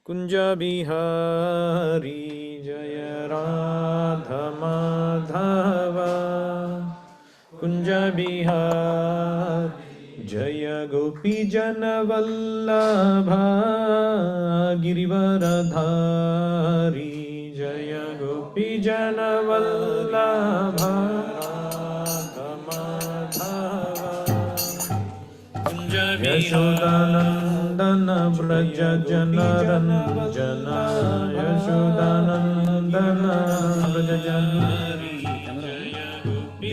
कुंज बिहारी जय राधा माधव कुंज बिहारी जय गोपी जन वल्लभा गिरिवरधारी जय गोपी जन वल्लभा राधा माधव कुंज यशोदानंदन व्रज जनरंजन यशोदानंदन व्रज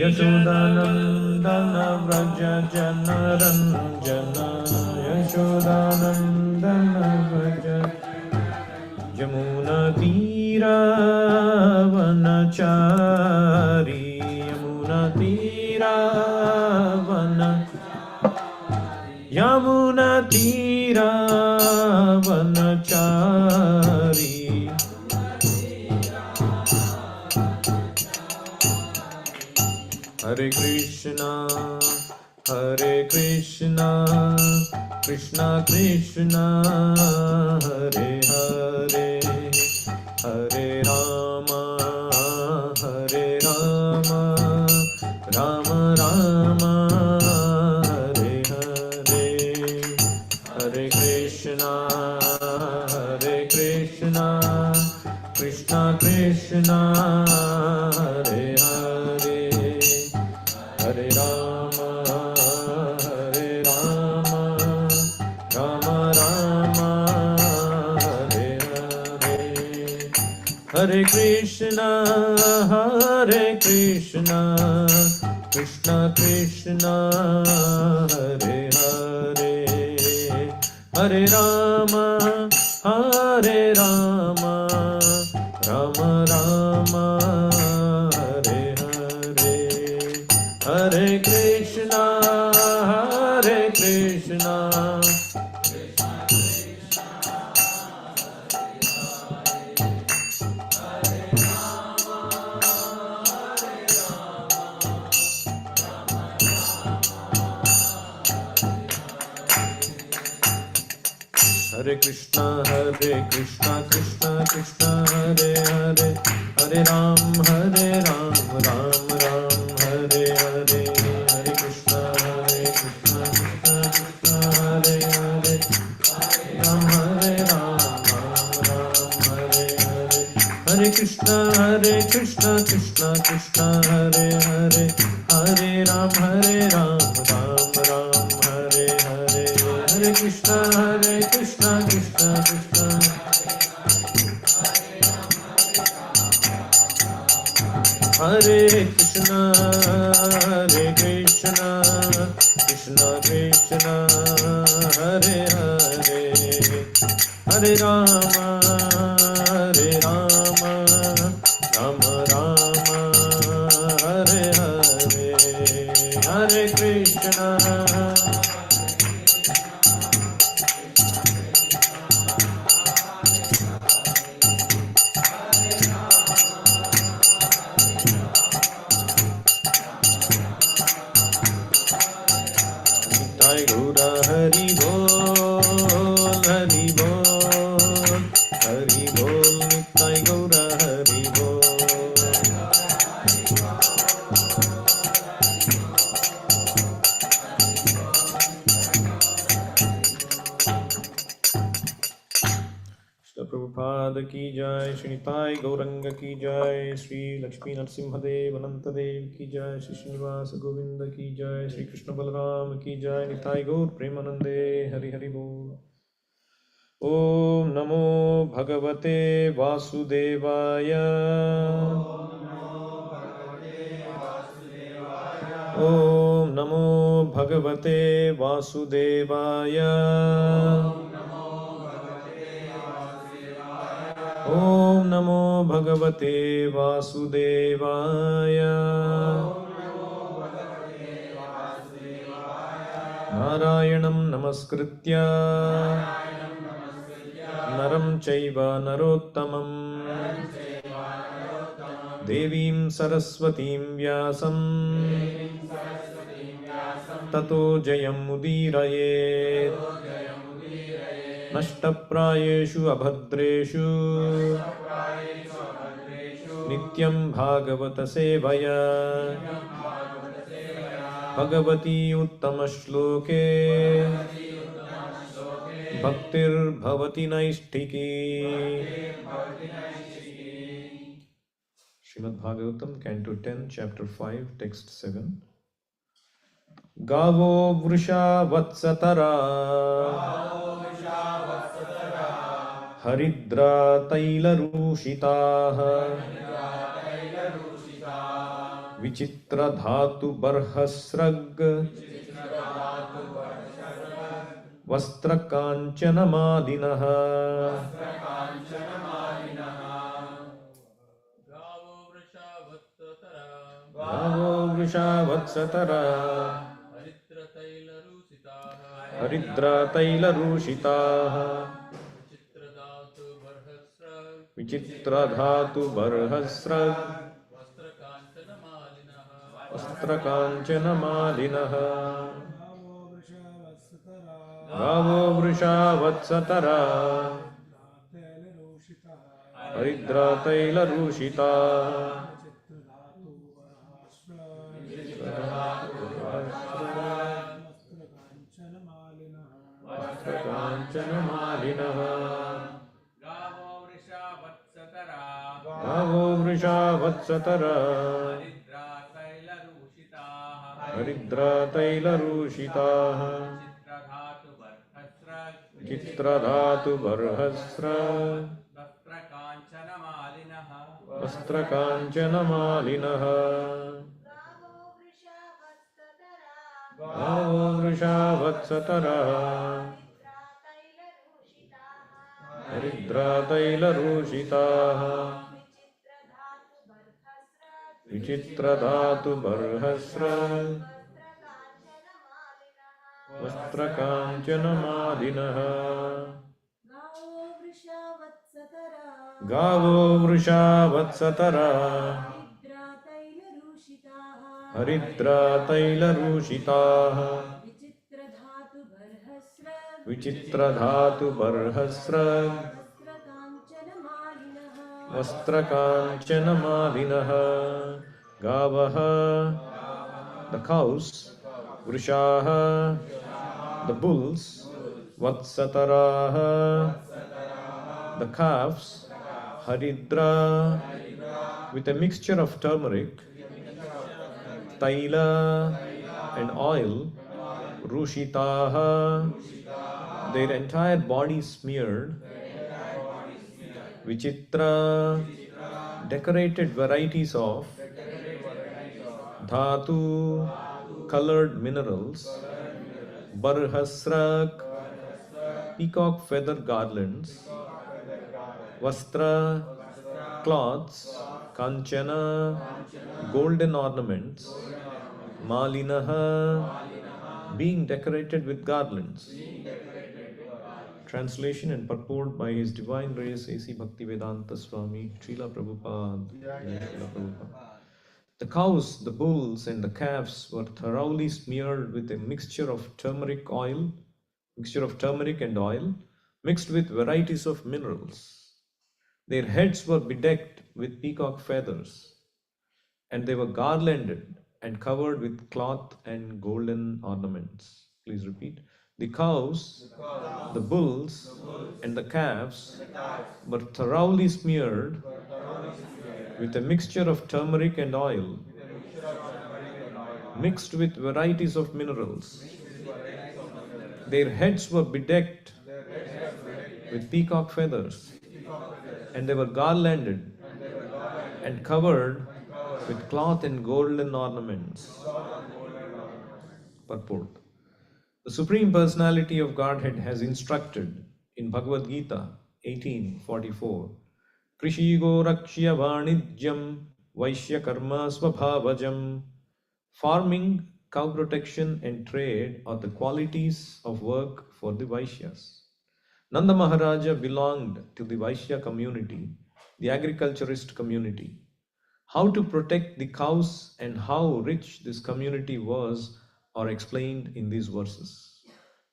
यशोदानंदन व्रज जनरंजन यशोदानंदन व्रज यमुना तीरावनचारी यमुना तीरावन यमुना तीरावनचारी हरे कृष्णा कृष्णा कृष्णा हरे हरे हरे राम राम राम हरे हरे हरे कृष्णा कृष्णा कृष्णा हरे हरे हरे राम राम राम हरे हरे हरे कृष्णा कृष्णा कृष्णा हरे हरे हरे राम राम राम हरे हरे हरे कृष्णा हरे कृष्णा कृष्णा कृष्णा हरे हरे हरे राम राम हरे हरे हरे कृष्णा कृष्णा कृष्णा हरे हरे राम राम हरे हरे हरे कृष्णा कृष्णा कृष्णा हरे हरे हरे राम राम हरे हरे हरे कृष्णा कृष्णा कृष्णा हरे कृष्णा कृष्णा कृष्णा हरे हरे हरे राम राम हरे हरे हरे कृष्णा हरि बोल नित्य गौर हरि बोल प्रभुपाद की जय, श्री निताय गौरंग की जय, श्री लक्ष्मी नरसिंहदेव अनंत देव की जय, श्री श्रीनिवास गोविंद की जय, श्री कृष्ण बलराम की जय, निताय गौर प्रेमानंदे हरि हरि बोल। ओम नमो भगवते वासुदेवाय ओम नमो भगवते वासुदेवाय ओम नमो भगवते वासुदेवाय नारायणं नमस्कृत्य नरं चैव नरोत्तमं देवीं सरस्वतीं व्यासं ततो जयमुदीरयेत्। नष्टप्रायेषु अभद्रेषु नित्यं भागवत सेवया Bhagwati उत्तमश्लोके भक्तिर्भवति नैष्ठिकी. Srimad Bhagavatam, Canto 10, Chapter 5, Text 7. Gavo vrusha vatsatara Haridra taila rushitaha Vichitra dhatu barhasrag Vastra kanchana madinaha. Gavo vrisha vatsatara Haridra taila rushitaha Vichitra dhatu barhasrag Vastra kanchana malinaha. Gavo vrisha vatsatara Haridra taila rushitaha Kanchana malinaha. Gavo vrisha vatsatara Haridra taila rushitaha Chitra dhatu barhasra Vastra kanchana malinaha. Gavo vrisha vatsatara Haridra taila rushitaha Vichitra dhatu barhasra Vastra kanchana madinaha. Gavo vrisha vatsatara Haridra taila rushitaha Vichitra dhatu barhasra Vastra kanchana malinaha. Gavaha, the cows, Vrishaha, the bulls, Vatsataraha, the calves, Haridra, with a mixture of turmeric, Taila, and oil, Rushitaha, their entire body smeared, Vichitra, decorated varieties of Dhatu, colored minerals, Barhasrak, peacock feather garlands, Vastra, cloths, Kanchana, golden ornaments, Malinaha, being decorated with garlands. Translation and purport by His Divine Grace A.C. Bhaktivedanta Swami, Srila Prabhupada. Srila Prabhupada. The cows, the bulls, and the calves were thoroughly smeared with a mixture of turmeric and oil, mixed with varieties of minerals. Their heads were bedecked with peacock feathers, and they were garlanded and covered with cloth and golden ornaments. Please repeat. The cows, the bulls, and the calves were thoroughly smeared with a mixture of turmeric and oil, mixed with varieties of minerals. Their heads were bedecked with peacock feathers, and they were garlanded and covered with cloth and golden ornaments. Purport. The Supreme Personality of Godhead has instructed in Bhagavad Gita 18:44, Krishigo Rakshya Vanijyam Vaishya Karma Swabhavajam. Farming, cow protection, and trade are the qualities of work for the Vaishyas. Nanda Maharaja belonged to the Vaishya community, the agriculturist community. How to protect the cows and how rich this community was are explained in these verses.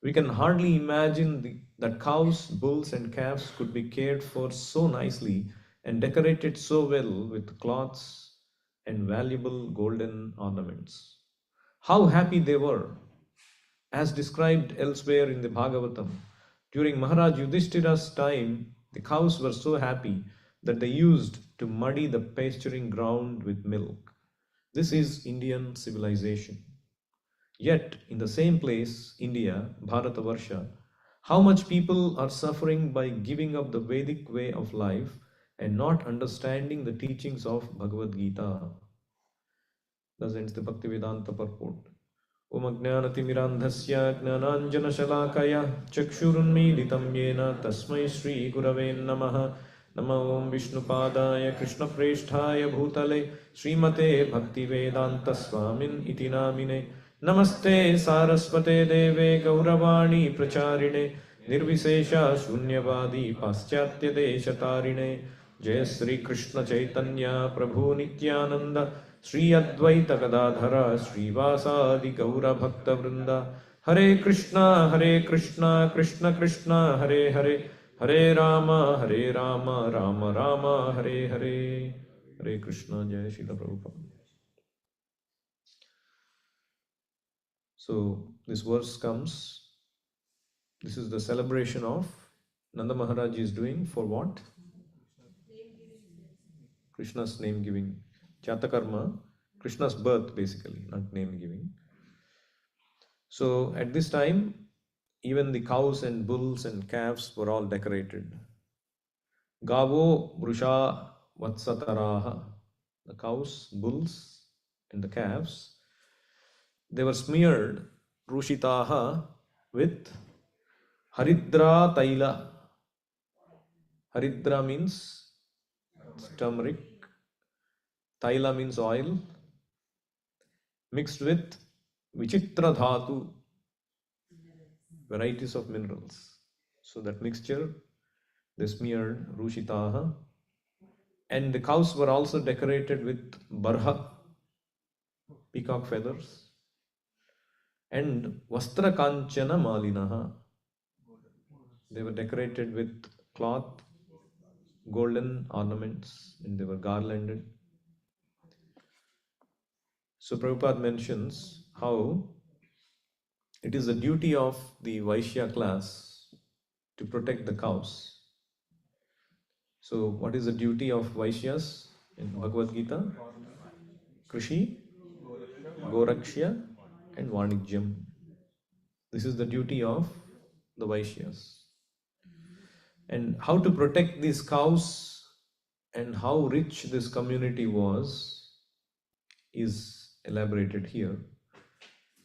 We can hardly imagine that cows, bulls, and calves could be cared for so nicely and decorated so well with cloths and valuable golden ornaments. How happy they were! As described elsewhere in the Bhagavatam, during Maharaj Yudhishthira's time, the cows were so happy that they used to muddy the pasturing ground with milk. This is Indian civilization. Yet, in the same place, India, Bharatavarsha, how much people are suffering by giving up the Vedic way of life and not understanding the teachings of Bhagavad Gita. Thus ends the Bhaktivedanta purport. Om Ajnanatimirandhasya Gnananjanashalakaya Chakshurunmilitam Yena Tasmai Shri Gurave Namaha Namo Om Vishnupadaya Krishna Presthaya Bhutale Srimate Bhaktivedanta Swamin Iti Namine Namaste Saraswate Deve Gauravani Pracharine Nirvisesha Shunyavadi Paschatya Deshatarine Jai Sri Krishna Chaitanya Prabhu Nityananda Sri Advaita Gadadhara Srivasadi Gaura Bhakta Vrinda Hare Krishna Krishna Krishna Hare Hare Hare Rama Rama Rama Hare Hare Hare Krishna Jai Srila Prabhupada. So this verse comes, this is the celebration of Nanda Maharaj is doing for what? Krishna's name giving. Jatakarma, Krishna's birth basically, not name giving. So at this time, even the cows and bulls and calves were all decorated. Gavo Brusha Vatsataraha. The cows, bulls, and the calves, they were smeared Rushitaha with Haridra Taila. Haridra means turmeric, Taila means oil, mixed with Vichitra Dhatu, varieties of minerals. So that mixture they smeared Rushitaha, and the cows were also decorated with Barha, peacock feathers, and Vastra Kanchana Malinaha. They were decorated with cloth, golden ornaments, and they were garlanded. So Prabhupada mentions how it is the duty of the Vaishya class to protect the cows. So what is the duty of Vaishyas in Bhagavad Gita? Krishi, Gorakshya, and Vanijyam. This is the duty of the Vaishyas. And how to protect these cows and how rich this community was is elaborated here.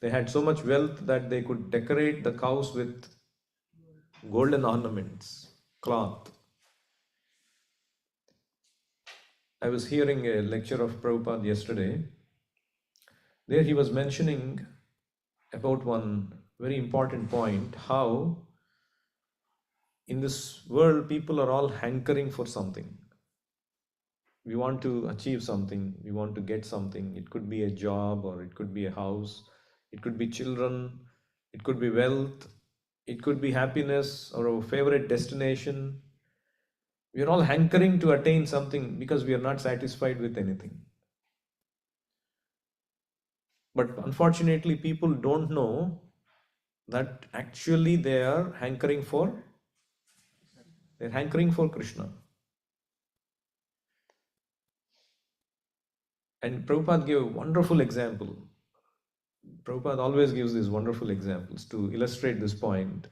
They had so much wealth that they could decorate the cows with golden ornaments, cloth. I was hearing a lecture of Prabhupada yesterday. There he was mentioning about one very important point, how in this world people are all hankering for something. We want to achieve something, we want to get something. It could be a job, or it could be a house, it could be children, it could be wealth, it could be happiness or a favorite destination. We are all hankering to attain something because we are not satisfied with anything. But unfortunately, people don't know that actually they're hankering for Krishna. And Prabhupada gave a wonderful example. Prabhupada always gives these wonderful examples to illustrate this point.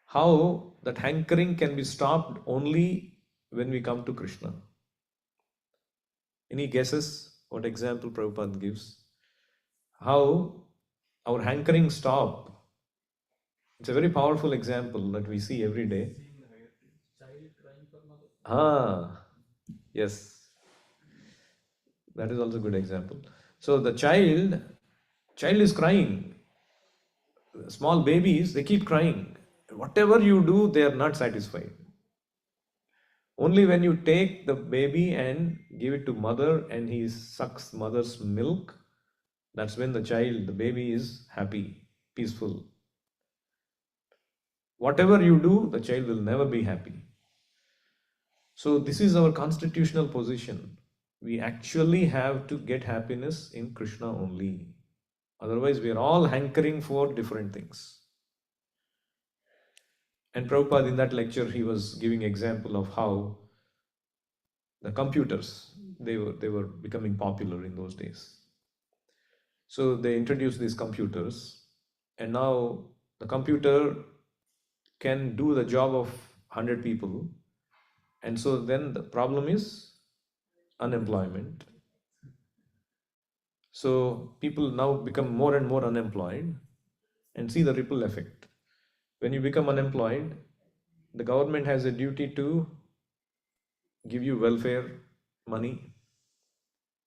How that hankering can be stopped only when we come to Krishna. Any guesses what example Prabhupada gives? How our hankering stop? It's a very powerful example that we see every day. Yes, that is also a good example. So the child is crying. Small babies, they keep crying. Whatever you do, they are not satisfied. Only when you take the baby and give it to mother and he sucks mother's milk, that's when the baby is happy, peaceful. Whatever you do, the child will never be happy. So this is our constitutional position. We actually have to get happiness in Krishna only. Otherwise, we are all hankering for different things. And Prabhupada, in that lecture, he was giving example of how the computers, they were becoming popular in those days. So they introduced these computers, and now the computer can do the job of 100 people. And so then the problem is unemployment. So people now become more and more unemployed, and see the ripple effect. When you become unemployed, the government has a duty to give you welfare money,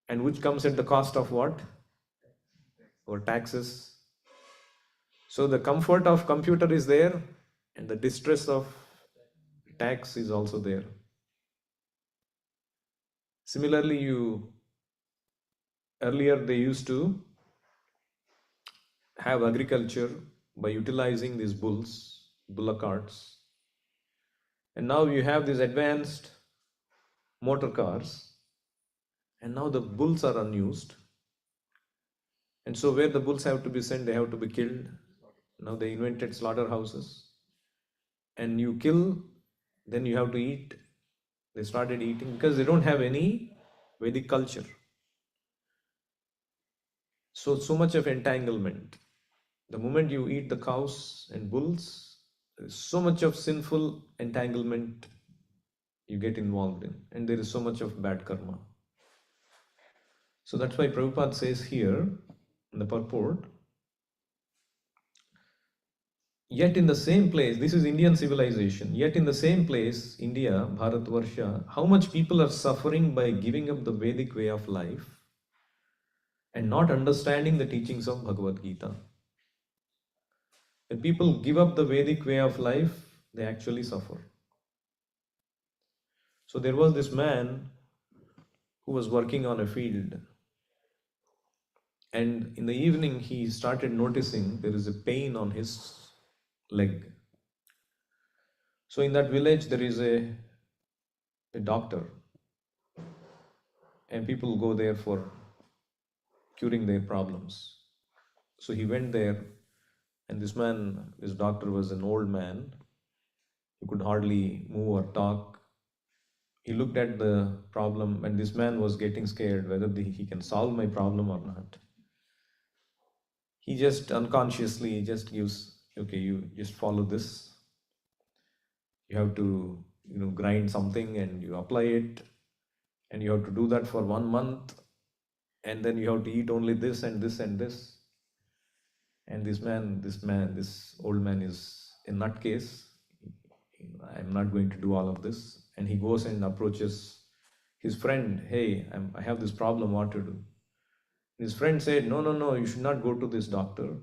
and which comes at the cost of what? Or taxes. So the comfort of computer is there, and the distress of tax is also there. Similarly, you earlier they used to have agriculture by utilizing these bullock carts, and now you have these advanced motor cars, and now the bulls are unused, and so where the bulls have to be sent, they have to be killed. Now they invented slaughterhouses, and you kill, then you have to eat. They started eating because they don't have any Vedic culture. So much of entanglement. The moment you eat the cows and bulls, there is so much of sinful entanglement you get involved in, and there is so much of bad karma. So that's why Prabhupada says here in the purport, yet in the same place, this is Indian civilization, yet in the same place, India, Bharatvarsha, how much people are suffering by giving up the Vedic way of life and not understanding the teachings of Bhagavad Gita. When people give up the Vedic way of life, they actually suffer. So there was this man who was working on a field, and in the evening he started noticing there is a pain on his leg. So in that village there is a doctor, and people go there for curing their problems. So he went there, and this doctor was an old man who could hardly move or talk. He looked at the problem, and this man was getting scared whether he can solve my problem or not. He just unconsciously just gives, okay, you just follow this. You have to, grind something and you apply it, and you have to do that for 1 month, and then you have to eat only this and this and this. And this old man is a nutcase. I'm not going to do all of this. And he goes and approaches his friend. Hey, I have this problem, what to do? His friend said, no, you should not go to this doctor.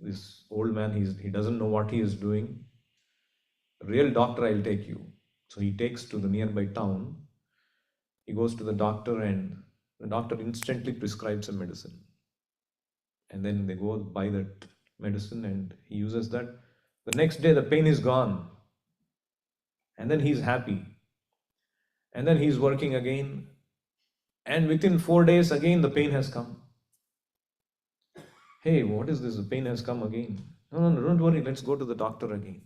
This old man, he doesn't know what he is doing. Real doctor, I'll take you. So he takes to the nearby town. He goes to the doctor, and the doctor instantly prescribes a medicine. And then they go buy that medicine, and he uses that. The next day, the pain is gone. And then he's happy. And then he's working again. And within 4 days, again, the pain has come. Hey, what is this? The pain has come again. No, don't worry. Let's go to the doctor again.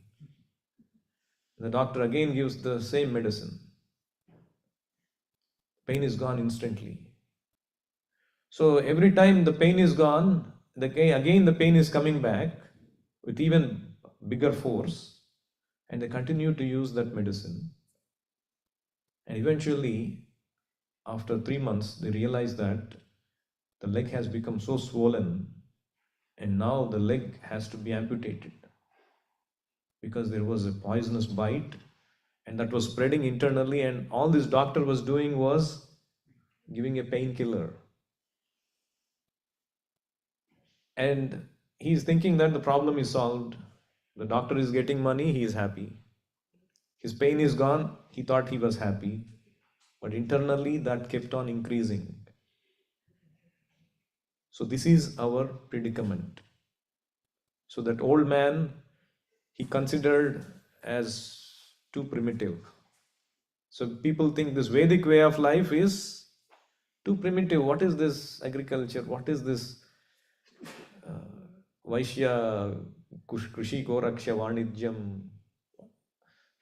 The doctor again gives the same medicine. Pain is gone instantly. So every time the pain is gone, again the pain is coming back with even bigger force, and they continue to use that medicine. And eventually, after 3 months, they realize that the leg has become so swollen, and now the leg has to be amputated because there was a poisonous bite, and that was spreading internally, and all this doctor was doing was giving a painkiller. And he's thinking that the problem is solved. The doctor is getting money, he is happy. His pain is gone, he thought he was happy. But internally, that kept on increasing. So this is our predicament. So that old man, he considered as too primitive. So people think this Vedic way of life is too primitive. What is this agriculture? What is this Vaishya Krushi Goraksha Vanijyam?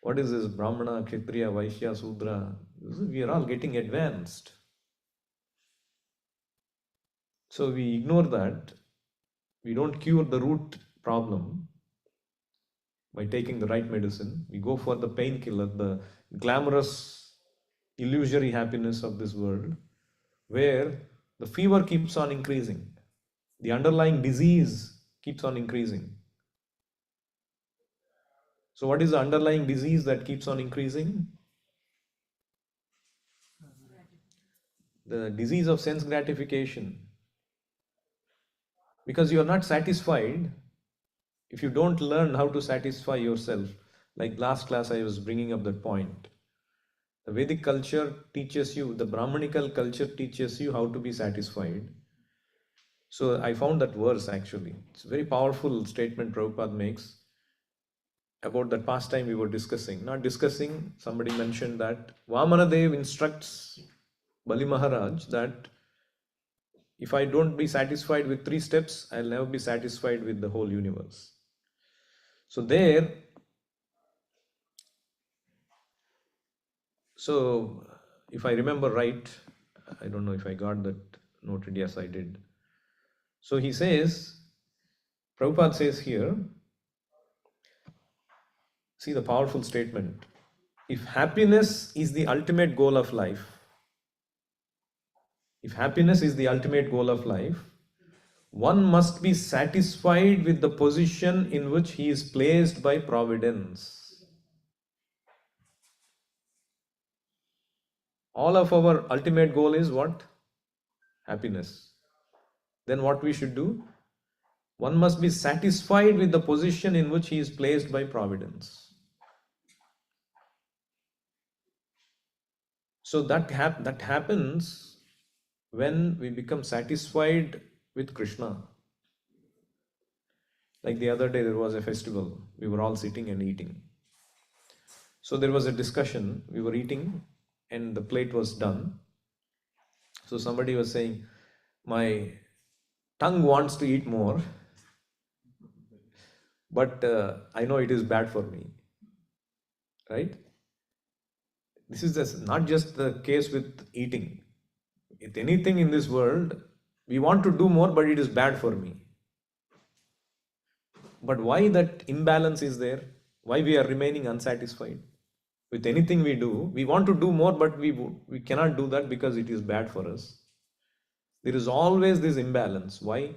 What is this Brahmana, Kshatriya, Vaishya, Sudra? We are all getting advanced. So we ignore that. We don't cure the root problem by taking the right medicine. We go for the painkiller, the glamorous, illusory happiness of this world, where the fever keeps on increasing, the underlying disease keeps on increasing. So, what is the underlying disease that keeps on increasing? The disease of sense gratification. Because you are not satisfied if you don't learn how to satisfy yourself. Like last class, I was bringing up that point. The Vedic culture teaches you, the Brahmanical culture teaches you how to be satisfied. So I found that verse actually. It's a very powerful statement Prabhupada makes about that pastime we were discussing. Not discussing, somebody mentioned that Vamanadev instructs Bali Maharaj that if I don't be satisfied with 3 steps, I'll never be satisfied with the whole universe. So there, so if I remember right, I don't know if I got that noted, yes I did. So he says, Prabhupada says here, see the powerful statement. If happiness is the ultimate goal of life, if happiness is the ultimate goal of life, one must be satisfied with the position in which he is placed by providence. All of our ultimate goal is what? Happiness. Then what we should do? One must be satisfied with the position in which he is placed by providence. So that happens when we become satisfied with Krishna. Like the other day, there was a festival. We were all sitting and eating. So there was a discussion. We were eating and the plate was done. So somebody was saying, my tongue wants to eat more, but I know it is bad for me. Right? This is not just the case with eating. With anything in this world, we want to do more, but it is bad for me. But why that imbalance is there? Why we are remaining unsatisfied? With anything we do, we want to do more, but we cannot do that because it is bad for us. There is always this imbalance. Why?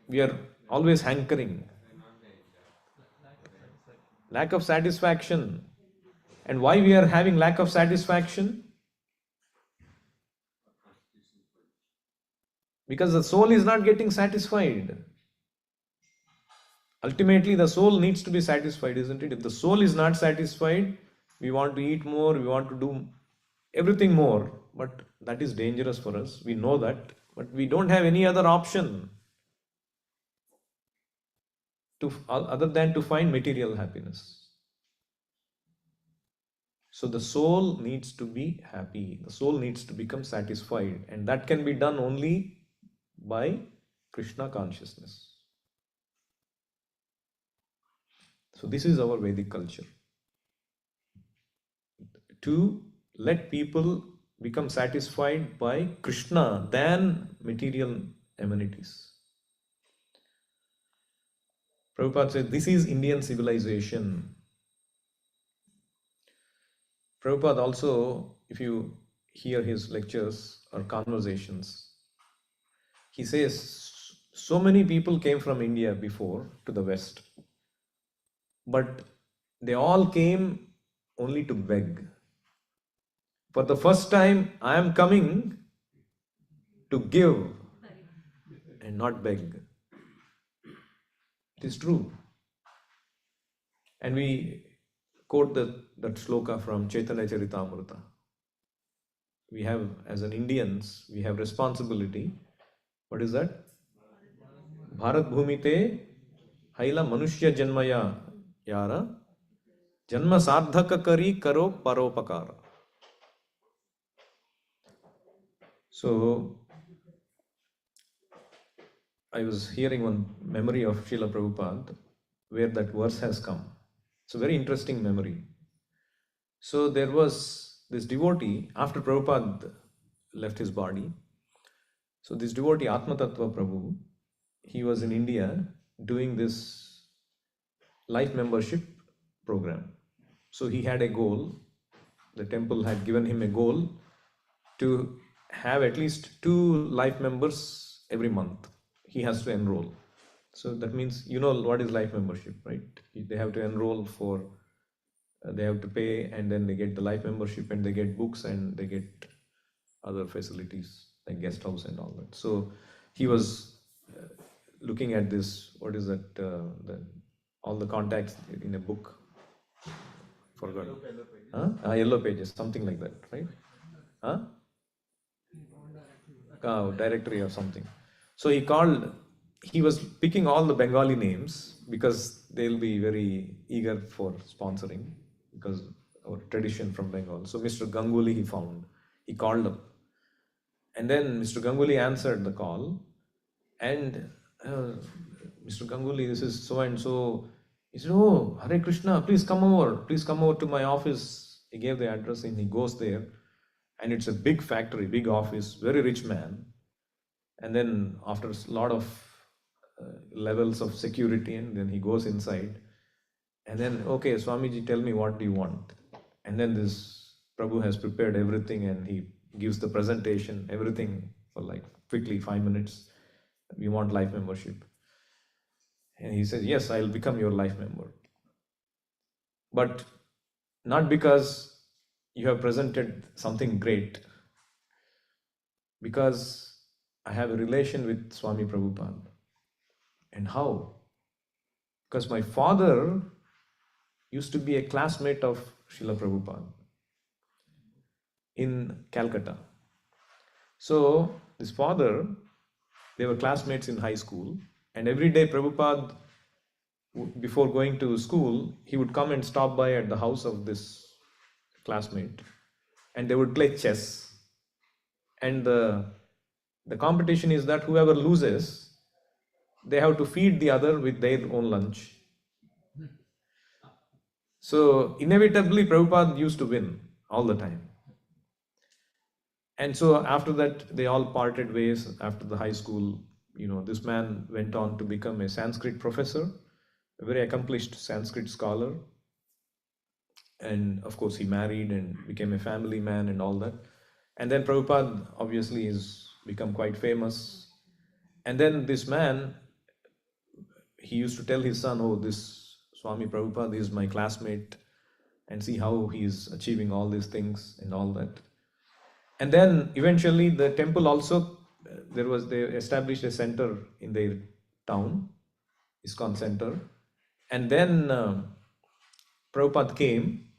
We are always hankering. Lack of satisfaction. And why we are having lack of satisfaction? Because the soul is not getting satisfied. Ultimately, the soul needs to be satisfied, isn't it? If the soul is not satisfied, we want to eat more, we want to do everything more, but that is dangerous for us. We know that, but we don't have any other option other than to find material happiness. So the soul needs to be happy. The soul needs to become satisfied, and that can be done only by Krishna consciousness. So this is our Vedic culture. To let people become satisfied by Krishna than material amenities. Prabhupada said, this is Indian civilization. Prabhupada also, if you hear his lectures or conversations, he says, so many people came from India before to the West, but they all came only to beg. For the first time, I am coming to give and not beg. It is true. And we quote that sloka from Chaitanya Charitamrita. We have, as an Indians, we have responsibility. What is that? Bharat Bhumite Haila Manushya Janmaya Yara Janma Sardhaka Kari Karo Paropakara. So I was hearing one memory of Srila Prabhupada where that verse has come. It's a very interesting memory. So there was this devotee, after Prabhupada left his body, so this devotee, Atma Tattva Prabhu, he was in India doing this life membership program. So he had a goal, the temple had given him a goal to have at least 2 life members every month. He has to enroll. So that means, you know what is life membership, right? They have to enroll for, they have to pay, and then they get the life membership, and they get books, and they get other facilities like guest house and all that. So he was looking at this, what is that, all the contacts in a book, forgot. Yellow pages, something like that, right? Directory or something. So he was picking all the Bengali names because they'll be very eager for sponsoring, because our tradition from Bengal. So Mr. Ganguly he called up. And then Mr. Ganguly answered the call, and Mr. Ganguly, this is so and so. He said, "Oh, Hare Krishna, please come over to my office." He gave the address, and he goes there, and it's a big factory, big office, very rich man. And then after a lot of levels of security, and then he goes inside, and then, "Okay, Swamiji, tell me, what do you want?" And then this Prabhu has prepared everything, and he gives the presentation, everything for like quickly 5 minutes. "We want life membership." And he says, "Yes, I'll become your life member. But not because you have presented something great, because I have a relation with Swami Prabhupada." "And how?" "Because my father used to be a classmate of Srila Prabhupada in Calcutta. So this father, they were classmates in high school, and every day Prabhupada, before going to school, he would come and stop by at the house of this classmate, and they would play chess. And the competition is that whoever loses, they have to feed the other with their own lunch. So inevitably, Prabhupada used to win all the time. And so after that, they all parted ways after the high school. This man went on to become a Sanskrit professor, a very accomplished Sanskrit scholar. And of course, he married and became a family man and all that. And then Prabhupada obviously has become quite famous. And then this man, he used to tell his son, "Oh, this Swami Prabhupada is my classmate, and see how he is achieving all these things and all that." And then eventually the temple also, they established a center in their town, ISKCON center. And then Prabhupada came,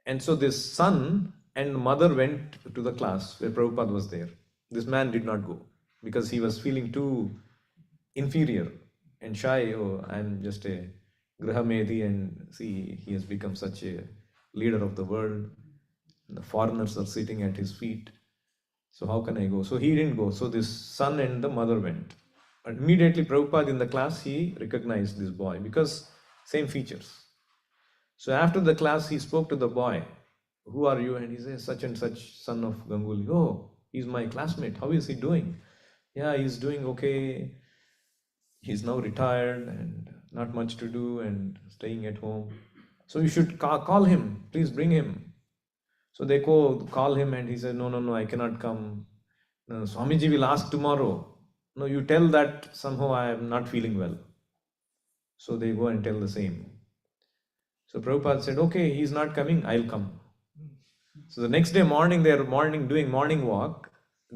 and so this son and mother went to the class where Prabhupada was there. This man did not go because he was feeling too inferior and shy. "Oh, I'm just a Grahamedi, and see, he has become such a leader of the world. The foreigners are sitting at his feet. So how can I go?" So he didn't go. So this son and the mother went. But immediately Prabhupada in the class, he recognized this boy because same features. So after the class, he spoke to the boy, "Who are you?" And he says, "Such and such, son of Ganguly." "Oh, he's my classmate. How is he doing?" "Yeah, he's doing okay. He's now retired and not much to do and staying at home. So you should call him. Please bring him." So they call him, and he said, No, I cannot come. "No, Swamiji will ask tomorrow." "No, you tell that somehow I am not feeling well." So they go and tell the same. So Prabhupada said, "Okay, he's not coming, I'll come." So the next day morning, they are doing morning walk.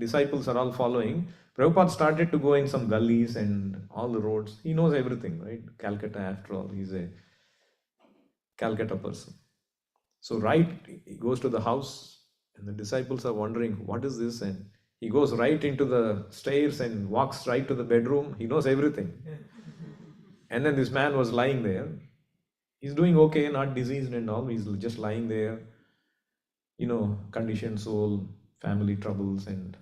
Disciples are all following. Prabhupada started to go in some gullies and all the roads. He knows everything, right? Calcutta, after all, he's a Calcutta person. So he goes to the house, and the disciples are wondering, "What is this?" And he goes right into the stairs and walks right to the bedroom. He knows everything. And then this man was lying there. He's doing okay, not diseased and all. He's just lying there, conditioned soul, family troubles, and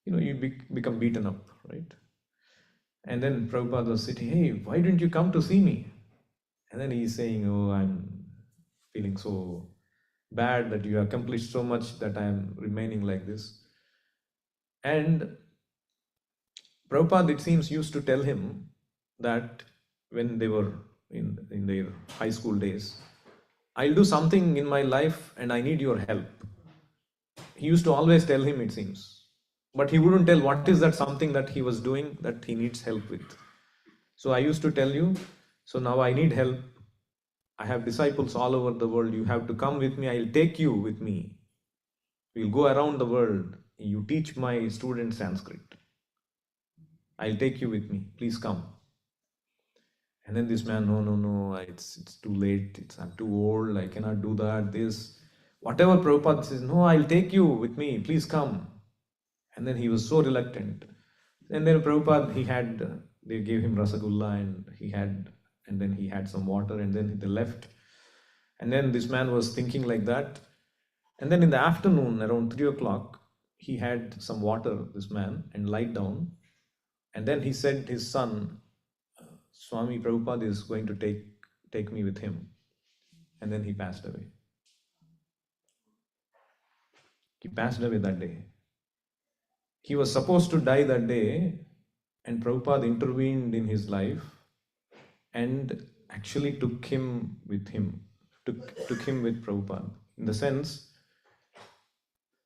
you become beaten up, right? And then Prabhupada was sitting, hey, why didn't you come to see me? And then he's saying, oh, I'm feeling so bad that you accomplished so much that I'm remaining like this. And Prabhupada, it seems, used to tell him that when they were in their high school days, I'll do something in my life and I need your help. He used to always tell him, it seems. But he wouldn't tell what is that something that he was doing that he needs help with. So I used to tell you, so now I need help. I have disciples all over the world. You have to come with me. I'll take you with me. We'll go around the world. You teach my students Sanskrit. I'll take you with me. Please come. And then this man, no, it's too late. I'm too old. I cannot do that. This, whatever Prabhupada says, no, I'll take you with me. Please come. And then he was so reluctant. And then Prabhupada, they gave him rasagulla and then he had some water and then they left. And then this man was thinking like that. And then in the afternoon, around 3 o'clock, he had some water, this man, and lied down. And then he said his son, Swami Prabhupada is going to take me with him. And then he passed away. He passed away that day. He was supposed to die that day, and Prabhupada intervened in his life and actually took him with Prabhupada. In the sense,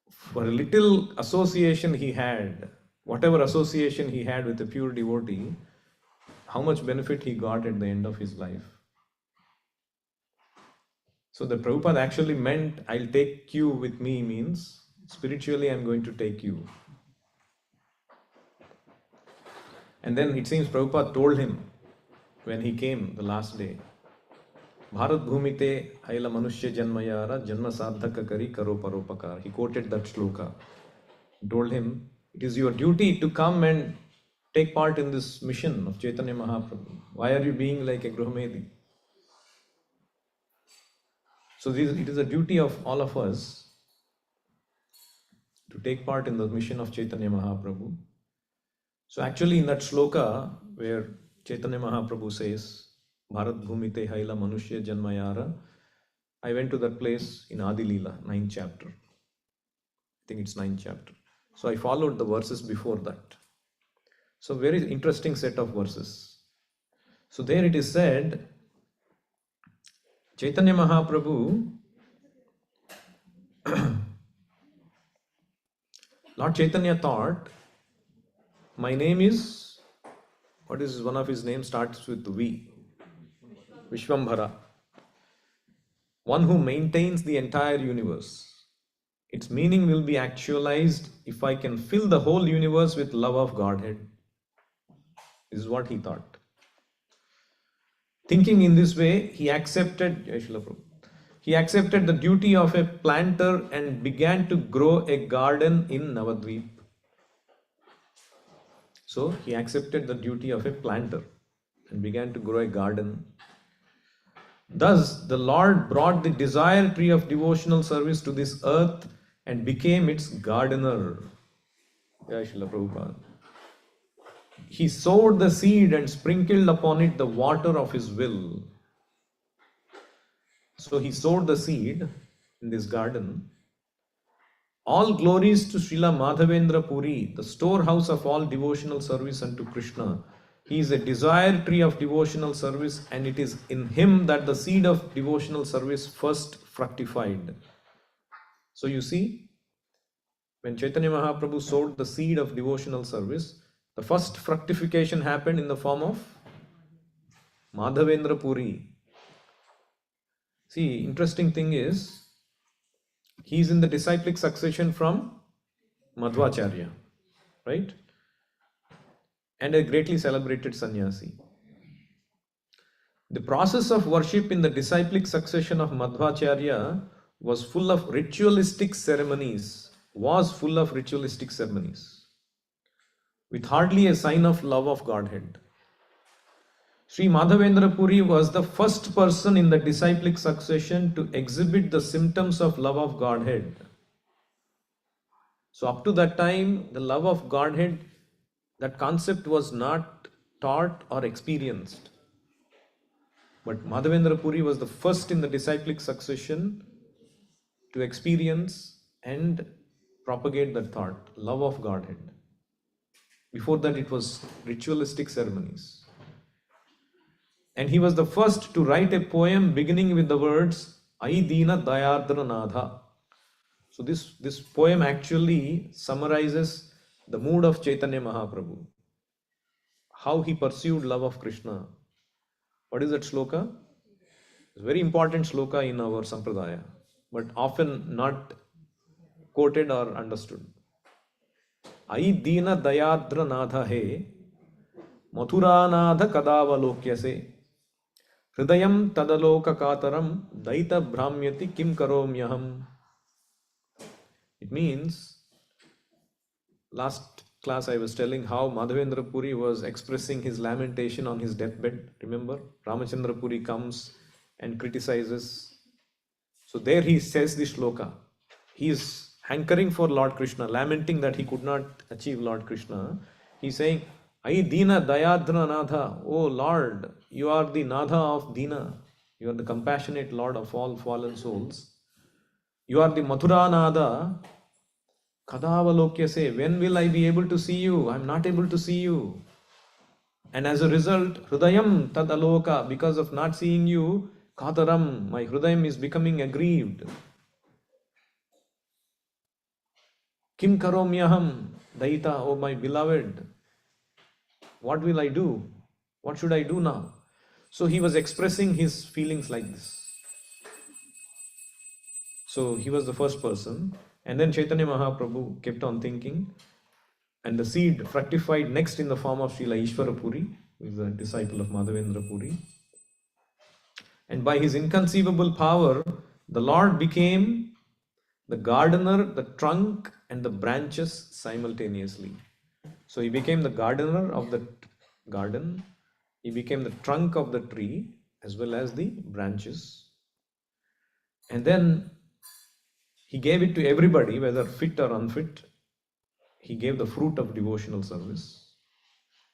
for a little association he had, whatever association he had with a pure devotee, how much benefit he got at the end of his life. So the Prabhupada actually meant, I'll take you with me means, spiritually I'm going to take you. And then it seems Prabhupada told him when he came the last day, Bharat Bhumite Haila Manushya Janmayara Janma Sadhaka Kari Karo Paropakar. He quoted that shloka. He told him, it is your duty to come and take part in this mission of Chaitanya Mahaprabhu. Why are you being like a Gruhamedi? So it is a duty of all of us to take part in the mission of Chaitanya Mahaprabhu. So actually in that shloka where Chaitanya Mahaprabhu says, Bharat Bhumite Haila Manushya Janmayara, I went to that place in Adi Leela, 9th chapter. I think it's 9th chapter. So I followed the verses before that. So very interesting set of verses. So there it is said, Chaitanya Mahaprabhu, Lord Chaitanya thought, my name is, what is one of his names starts with V, Vishwambhara, one who maintains the entire universe. Its meaning will be actualized if I can fill the whole universe with love of Godhead. This is what he thought. Thinking in this way, he accepted the duty of a planter and began to grow a garden in Navadvip. So he accepted the duty of a planter and began to grow a garden. Thus, the Lord brought the desire tree of devotional service to this earth and became its gardener. Jai Srila Prabhupada. He sowed the seed and sprinkled upon it the water of his will. So he sowed the seed in this garden. All glories to Srila Madhavendra Puri, the storehouse of all devotional service unto Krishna. He is a desire tree of devotional service, and it is in him that the seed of devotional service first fructified. So you see, when Chaitanya Mahaprabhu sowed the seed of devotional service, the first fructification happened in the form of Madhavendra Puri. See, interesting thing is, he is in the disciplic succession from Madhvacharya, right? And a greatly celebrated sannyasi. The process of worship in the disciplic succession of Madhvacharya was full of ritualistic ceremonies, with hardly a sign of love of Godhead. Sri Madhavendra Puri was the first person in the disciplic succession to exhibit the symptoms of love of Godhead. So, up to that time, the love of Godhead, that concept was not taught or experienced. But Madhavendra Puri was the first in the disciplic succession to experience and propagate that thought, love of Godhead. Before that, it was ritualistic ceremonies. And he was the first to write a poem beginning with the words, Ai Dina Dayardra Natha. So this poem actually summarizes the mood of Chaitanya Mahaprabhu, how he pursued love of Krishna. What is that sloka? It's a very important sloka in our sampradaya, but often not quoted or understood. Ai Dina Dayadra Natha He Mathuranatha Kadavalokyase Hridayam Tadaloka Kataram Daita Brahmyati Kim Karomyaham. It means, last class I was telling how Madhavendra Puri was expressing his lamentation on his deathbed. Remember, Ramachandra Puri comes and criticizes. So there he says this shloka. He is hankering for Lord Krishna, lamenting that he could not achieve Lord Krishna. He is saying, Ai Dina Dayadra Natha, O Lord, you are the Natha of Dina. You are the compassionate Lord of all fallen souls. You are the Mathura Nada. Kadavalokyase, when will I be able to see you? I am not able to see you. And as a result, Hridayam Tadaloka, because of not seeing you, Kataram, my Hridayam is becoming aggrieved. Kim Karomyaham, Daita, oh my beloved, what will I do? What should I do now? So he was expressing his feelings like this. So he was the first person. And then Chaitanya Mahaprabhu kept on thinking, and the seed fructified next in the form of Srila Ishvara Puri, who is a disciple of Madhavendra Puri. And by his inconceivable power, the Lord became the gardener, the trunk, and the branches simultaneously. So he became the gardener of the garden, he became the trunk of the tree, as well as the branches. And then he gave it to everybody, whether fit or unfit. He gave the fruit of devotional service.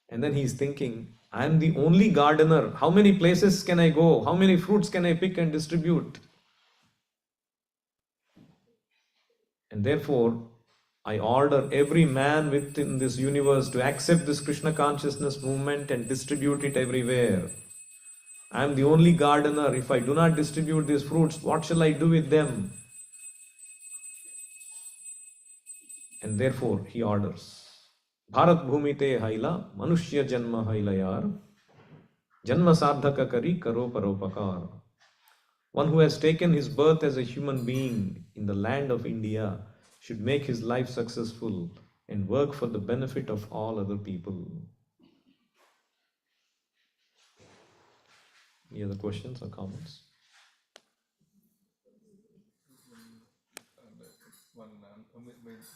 And then he's thinking, I am the only gardener. How many places can I go? How many fruits can I pick and distribute? And therefore, I order every man within this universe to accept this Krishna consciousness movement and distribute it everywhere. I am the only gardener. If I do not distribute these fruits, what shall I do with them? And therefore, he orders, Bharat Bhumite Haila, Manushya Janma Hailayar, Janma Sardhaka Kari Karo Paropakar. One who has taken his birth as a human being in the land of India should make his life successful and work for the benefit of all other people. Any other questions or comments?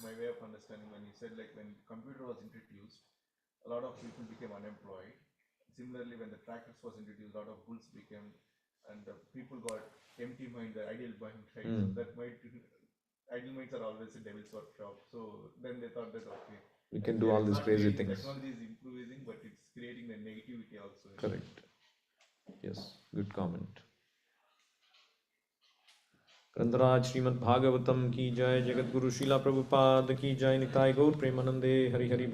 My way of understanding, when you said like when computer was introduced, a lot of people became unemployed. Similarly, when the tractors was introduced, a lot of bulls became, and people got empty mind, the ideal mind, right? So that might, ideal minds are always a devil's workshop. So then they thought that okay, we can do all these crazy things. Technology is improving, but it's creating the negativity also. Correct. Yes, good comment. ग्रंथराज Shrimad Bhagavatam की जय, जगत गुरु श्रीला प्रभुपाद की जय, निताय गौर प्रेमानंदे, हरि हरि बोल।